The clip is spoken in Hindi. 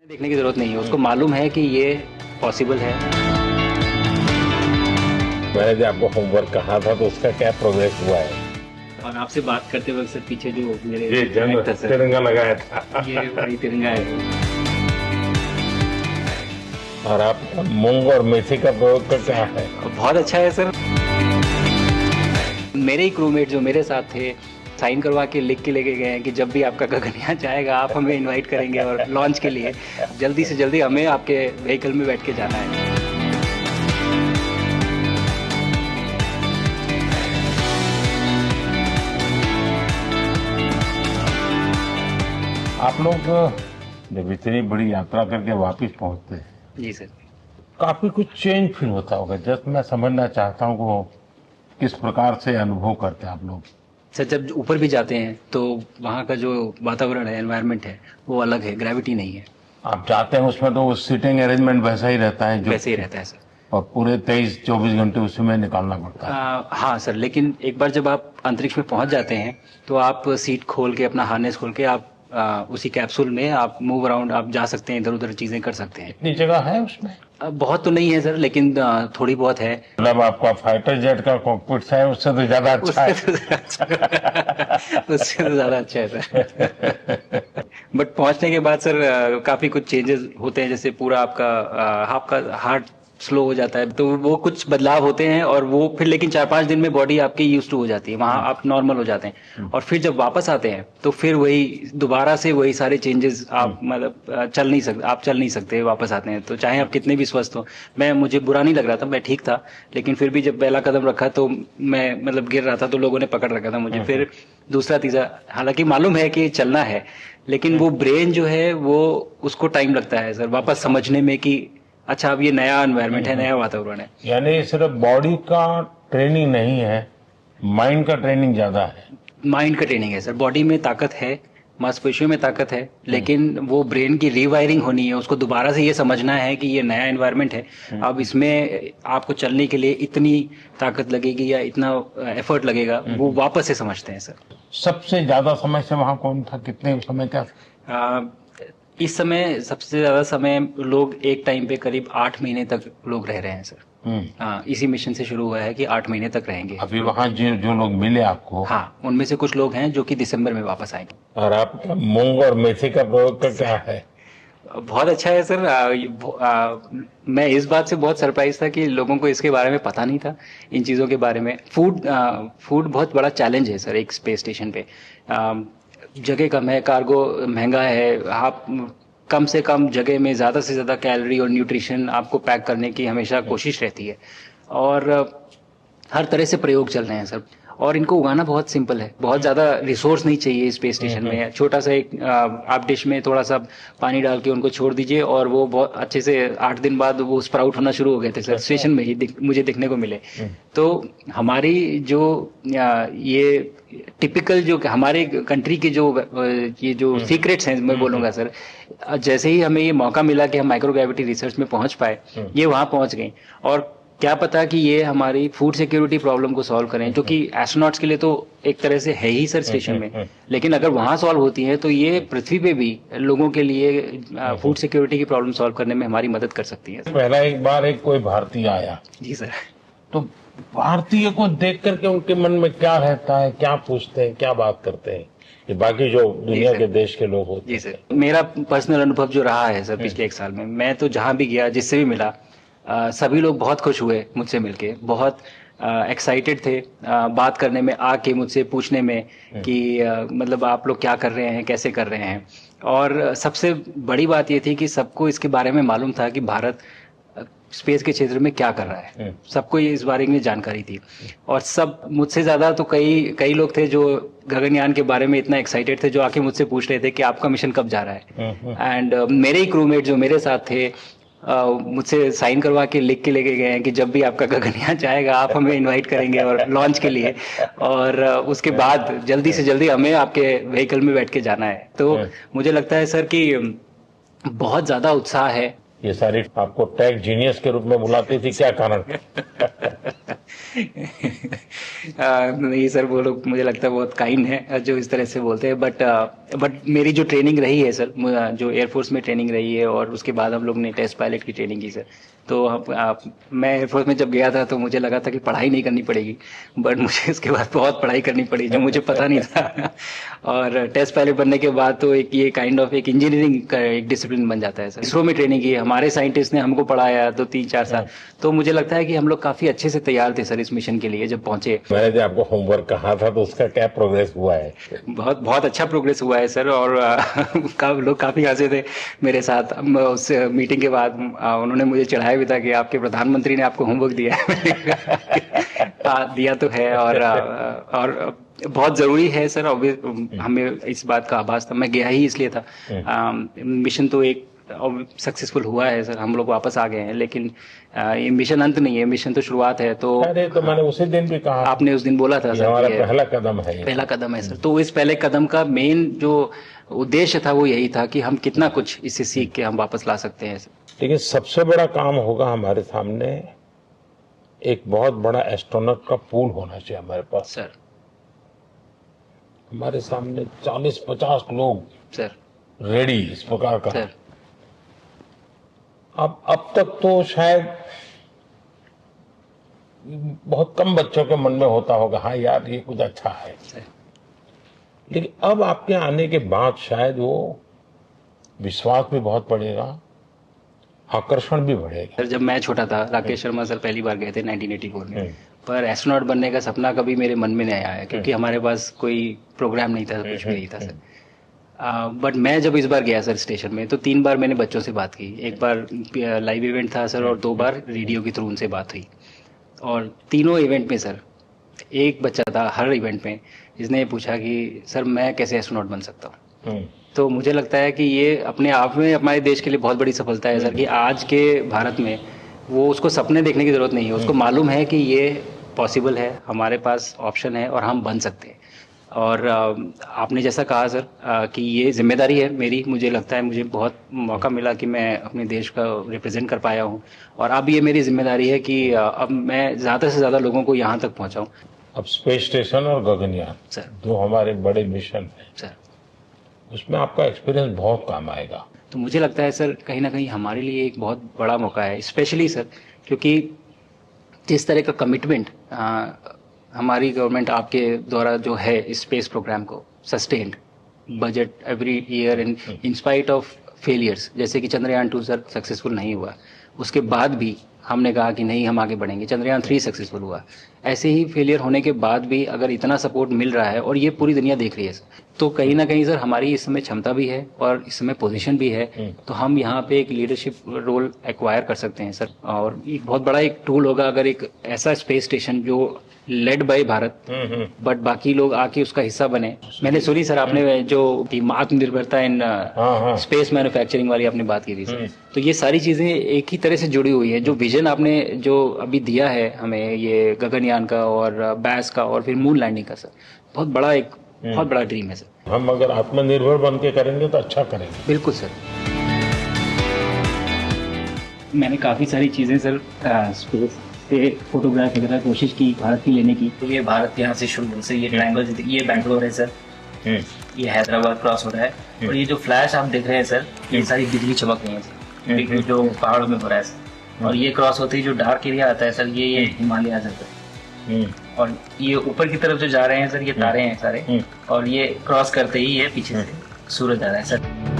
देखने की जरूरत नहीं है, उसको मालूम है कि ये पॉसिबल है। मैंने जो आपको होमवर्क कहा था तो उसका क्या प्रोग्रेस हुआ है? और आपसे बात करते वक्त सर पीछे जो मेरे ये जंग था सर, तिरंगा लगाया था ये वही तिरंगा है। और आप मूंग और मेथी का प्रयोग का क्या है? बहुत अच्छा है सर। मेरे ही क्रूमेट जो मेरे साथ थे साइन करवा के लिख के लेके गए हैं कि जब भी आपका गगन यहाँ जाएगा आप हमें इनवाइट करेंगे और लॉन्च के लिए जल्दी से जल्दी हमें आपके व्हीकल में बैठ के जाना है। आप लोग जब इतनी बड़ी यात्रा करके वापस पहुंचते हैं जी सर। काफी कुछ चेंज फील होता होगा। जस्ट मैं समझना चाहता हूँ वो किस प्रकार से अनुभव करते हैं आप लोग? सर जब ऊपर भी जाते हैं तो वहाँ का जो वातावरण है, एनवायरनमेंट है, वो अलग है, ग्रेविटी नहीं है। आप जाते हैं उसमें तो सीटिंग अरेंजमेंट वैसा ही रहता है जो वैसे ही रहता है सर। और पूरे 23-24 घंटे उसी में निकालना पड़ता है। हाँ सर, लेकिन एक बार जब आप अंतरिक्ष में पहुंच जाते हैं तो आप सीट खोल के अपना हार्नेस खोल के आप उसी कैप्सूल में आप मूव अराउंड आप जा सकते हैं, इधर उधर चीजें कर सकते हैं। इतनी जगह है उसमें? बहुत तो नहीं है सर, लेकिन थोड़ी बहुत है। मतलब आपका फाइटर जेट का कॉकपिट है उससे तो ज्यादा अच्छा है। उससे तो ज्यादा अच्छा है सर। बट पहुंचने के बाद सर काफी कुछ चेंजेस होते हैं, जैसे पूरा आपका हार्ट स्लो हो जाता है, तो वो कुछ बदलाव होते हैं और वो फिर लेकिन 4-5 दिन में बॉडी आपकी यूज टू हो जाती है, वहां आप नॉर्मल हो जाते हैं। और फिर जब वापस आते हैं तो फिर वही दोबारा से वही सारे चेंजेस आप मतलब चल नहीं सकते वापस आते हैं, तो चाहे आप कितने भी स्वस्थ हो। मुझे बुरा नहीं लग रहा था, मैं ठीक था, लेकिन फिर भी जब पहला कदम रखा तो मैं मतलब गिर रहा था तो लोगों ने पकड़ रखा था मुझे। फिर दूसरा तीसरा, हालांकि मालूम है कि चलना है, लेकिन वो ब्रेन जो है वो उसको टाइम लगता है सर वापस समझने में कि अच्छा अब ये नया एनवायरनमेंट है, नया वातावरण है। यानी सिर्फ बॉडी का ट्रेनिंग नहीं है, माइंड का ट्रेनिंग ज्यादा है। माइंड का ट्रेनिंग है सर। बॉडी में ताकत है, मांसपेशियों में ताकत है, लेकिन वो ब्रेन की रीवायरिंग होनी है, उसको दोबारा से ये समझना है कि ये नया एनवायरनमेंट है। अब इसमें आपको चलने के लिए इतनी ताकत लगेगी या इतना एफर्ट लगेगा, वो वापस से समझते हैं सर। सबसे ज्यादा समय से वहां कौन था? कितने समय का? इस समय सबसे ज्यादा समय लोग एक टाइम पे करीब 8 महीने तक लोग रह रहे हैं सर। हाँ, इसी मिशन से शुरू हुआ है कि 8 महीने तक रहेंगे। अभी वहां जो लोग मिले आपको? हाँ, उनमें से कुछ लोग हैं जो कि दिसंबर में वापस आएंगे। और आप मूंग और मेथी का प्रयोग का क्या है? बहुत अच्छा है सर। मैं इस बात से बहुत सरप्राइज था कि लोगों को इसके बारे में पता नहीं था, इन चीज़ों के बारे में। फूड बहुत बड़ा चैलेंज है सर एक स्पेस स्टेशन पे। जगह कम है, कार्गो महंगा है, आप कम से कम जगह में ज़्यादा से ज़्यादा कैलोरी और न्यूट्रिशन आपको पैक करने की हमेशा कोशिश रहती है। और हर तरह से प्रयोग चल रहे हैं सर। और इनको उगाना बहुत सिंपल है, बहुत ज़्यादा रिसोर्स नहीं चाहिए स्पेस स्टेशन में। छोटा सा एक आप डिश में थोड़ा सा पानी डाल के उनको छोड़ दीजिए और वो बहुत अच्छे से 8 दिन बाद वो स्प्राउट होना शुरू हो गए थे सर, स्टेशन में ही मुझे देखने को मिले। तो हमारी जो ये टिपिकल जो हमारे कंट्री के जो ये जो सीक्रेट्स हैं मैं बोलूँगा सर, जैसे ही हमें ये मौका मिला कि हम माइक्रोग्रेविटी रिसर्च में पहुंच पाए, ये वहाँ पहुंच गई। और क्या पता कि ये हमारी फूड सिक्योरिटी प्रॉब्लम को सॉल्व करें, जो कि एस्ट्रोनॉट्स के लिए तो एक तरह से है ही सर स्टेशन में, लेकिन अगर वहाँ सॉल्व होती है तो ये पृथ्वी पे भी लोगों के लिए फूड सिक्योरिटी की प्रॉब्लम सॉल्व करने में हमारी मदद कर सकती है। पहला एक बार कोई भारतीय आया जी सर, तो भारतीय को देख करके उनके मन में क्या रहता है, क्या पूछते हैं, क्या बात करते हैं ये बाकी जो दुनिया के देश के लोग होते हैं? जी सर, मेरा पर्सनल अनुभव जो रहा है सर पिछले 1 साल में, मैं तो जहाँ भी गया जिससे भी मिला, सभी लोग बहुत खुश हुए मुझसे मिलके, बहुत एक्साइटेड थे बात करने में, आके मुझसे पूछने में कि मतलब आप लोग क्या कर रहे हैं, कैसे कर रहे हैं। और सबसे बड़ी बात ये थी कि सबको इसके बारे में मालूम था कि भारत स्पेस के क्षेत्र में क्या कर रहा है, सबको इस बारे में जानकारी थी। और सब मुझसे ज़्यादा तो कई लोग थे जो गगनयान के बारे में इतना एक्साइटेड थे, जो आके मुझसे पूछ रहे थे कि आपका मिशन कब जा रहा है। एंड मेरे ही क्रूमेट जो मेरे साथ थे मुझसे साइन करवा के लिख के लेके गए हैं कि जब भी आपका गगनयान जाएगा आप हमें इनवाइट करेंगे और लॉन्च के लिए, और उसके बाद जल्दी से जल्दी हमें आपके व्हीकल में बैठ के जाना है। तो मुझे लगता है सर कि बहुत ज़्यादा उत्साह है ये सारी आपको टेक जीनियस के रूप में बुलाती थी, क्या कारण? नहीं सर, वो लोग मुझे लगता है बहुत काइंड है जो इस तरह से बोलते हैं, बट मेरी जो ट्रेनिंग रही है सर, जो एयरफोर्स में ट्रेनिंग रही है और उसके बाद हम लोग ने टेस्ट पायलट की ट्रेनिंग की सर। तो मैं एयरफोर्स में जब गया था तो मुझे लगा था कि पढ़ाई नहीं करनी पड़ेगी, बट मुझे इसके बाद बहुत पढ़ाई करनी पड़ी जो मुझे पता नहीं था। और टेस्ट पायलट बनने के बाद तो एक ये काइंड ऑफ एक इंजीनियरिंग का एक डिसिप्लिन बन जाता है सर। इसरो में ट्रेनिंग की, हमारे साइंटिस्ट ने हमको पढ़ाया 2-3-4 साल, तो मुझे लगता है कि हम लोग काफी अच्छे से तैयार थे सर इस मिशन के लिए जब पहुंचे। मैंने जो आपको होमवर्क कहा था तो उसका क्या प्रोग्रेस हुआ है? बहुत बहुत अच्छा प्रोग्रेस हुआ है सर, और लोग काफी हंसे थे मेरे साथ। उस मीटिंग के बाद उन्होंने मुझे चढ़ाया भी था कि आपके प्रधानमंत्री ने आपको होमवर्क दिया है। दिया तो है, और बहुत जरूरी है सर। हमें इस बात का आभास था, मैं गया ही इसलिए था। मिशन तो एक सक्सेसफुल हुआ है सर, हम लोग वापस आ गए हैं, लेकिन ये मिशन अंत नहीं है, मिशन तो शुरुआत है। तो अरे तो मैंने उसी दिन भी कहा, आपने उस दिन बोला था सर, हमारा पहला कदम है, पहला कदम है सर। तो इस पहले कदम का मेन जो उद्देश्य था वो यही था कि हम कितना कुछ इससे सीख के हम वापस ला सकते हैं सर। लेकिन सबसे बड़ा काम होगा हमारे सामने, एक बहुत बड़ा एस्ट्रोनॉट का पूल होना चाहिए हमारे पास सर। हमारे सामने 40-50 लोग सर रेडी इस प्रकार का सर। अब तक तो शायद बहुत कम बच्चों के मन में होता होगा, हाँ यार ये कुछ अच्छा है, लेकिन अब आपके आने के बाद शायद वो विश्वास भी बहुत बढ़ेगा, आकर्षण भी बढ़ेगा। सर जब मैं छोटा था, राकेश शर्मा सर पहली बार गए थे 1984 में, पर एस्ट्रोनॉट बनने का सपना कभी मेरे मन में नहीं आया, क्योंकि हमारे पास कोई प्रोग्राम नहीं था, कुछ भी नहीं था सर। बट मैं जब इस बार गया सर स्टेशन में, तो 3 बार मैंने बच्चों से बात की। एक बार लाइव इवेंट था सर, और 2 बार रेडियो के थ्रू उनसे बात हुई। और तीनों इवेंट में सर एक बच्चा था हर इवेंट में जिसने पूछा कि सर मैं कैसे एस्ट्रोनॉट बन सकता हूँ। तो मुझे लगता है कि ये अपने आप में हमारे देश के लिए बहुत बड़ी सफलता है सर, कि आज के भारत में वो उसको सपने देखने की जरूरत नहीं है, उसको मालूम है कि ये पॉसिबल है, हमारे पास ऑप्शन है और हम बन सकते हैं। और आपने जैसा कहा सर कि ये जिम्मेदारी है मेरी, मुझे लगता है मुझे बहुत मौका मिला कि मैं अपने देश का रिप्रेजेंट कर पाया हूँ, और अब ये मेरी जिम्मेदारी है कि अब मैं ज़्यादा से ज़्यादा लोगों को यहाँ तक पहुँचाऊँ। अब स्पेस स्टेशन और गगनयान सर, जो हमारे बड़े मिशन हैं सर, उसमें आपका एक्सपीरियंस बहुत काम आएगा। तो मुझे लगता है सर कहीं ना कहीं हमारे लिए एक बहुत बड़ा मौका है, स्पेशली सर क्योंकि जिस तरह का कमिटमेंट हमारी गवर्नमेंट आपके द्वारा जो है स्पेस प्रोग्राम को sustained budget every year in spite of failures, जैसे कि चंद्रयान 2 सर सक्सेसफुल नहीं हुआ, उसके बाद भी हमने कहा कि नहीं हम आगे बढ़ेंगे, चंद्रयान 3 सक्सेसफुल हुआ। ऐसे ही फेलियर होने के बाद भी अगर इतना सपोर्ट मिल रहा है और ये पूरी दुनिया देख रही है सर, तो कहीं ना कहीं सर हमारी इस समय क्षमता भी है और इस समय पोजीशन भी है, तो हम यहाँ पे एक लीडरशिप रोल एक्वायर कर सकते हैं सर। और एक बहुत बड़ा एक टूल होगा अगर एक ऐसा स्पेस स्टेशन जो लेड बाय भारत बट बाकी लोग आके उसका हिस्सा बने। मैंने सुनी सर आपने जो आत्मनिर्भरता इन स्पेस मैन्युफैक्चरिंग वाली आपने बात की थी सर, तो ये सारी चीजें एक ही तरह से जुड़ी हुई है। जो विजन आपने जो अभी दिया है हमें ये गगनयान का और बैस का और फिर मून लैंडिंग का सर, बहुत बड़ा ड्रीम है सर। हम अगर आत्मनिर्भर बन के करेंगे तो अच्छा करेंगे। बिल्कुल सर। मैंने काफ़ी सारी चीज़ें सर स्पेस से फोटोग्राफ वगैरह कोशिश की भारत की लेने की। तो ये भारत यहाँ से शुरू से ये ट्रायंगल, ये बैंगलोर है सर, ये हैदराबाद क्रॉस हो रहा है, और ये जो फ्लैश आप देख रहे हैं सर ये सारी बिजली चमक रही है सर, बिजली जो पहाड़ों में हो रहा है सर। और ये क्रॉस होते ही जो डार्क एरिया आता है सर ये हिमालय आ जाता है, और ये ऊपर की तरफ जो जा रहे हैं सर ये तारे हैं सारे, और ये क्रॉस करते ही ये पीछे से सूरज आ रहा है सर।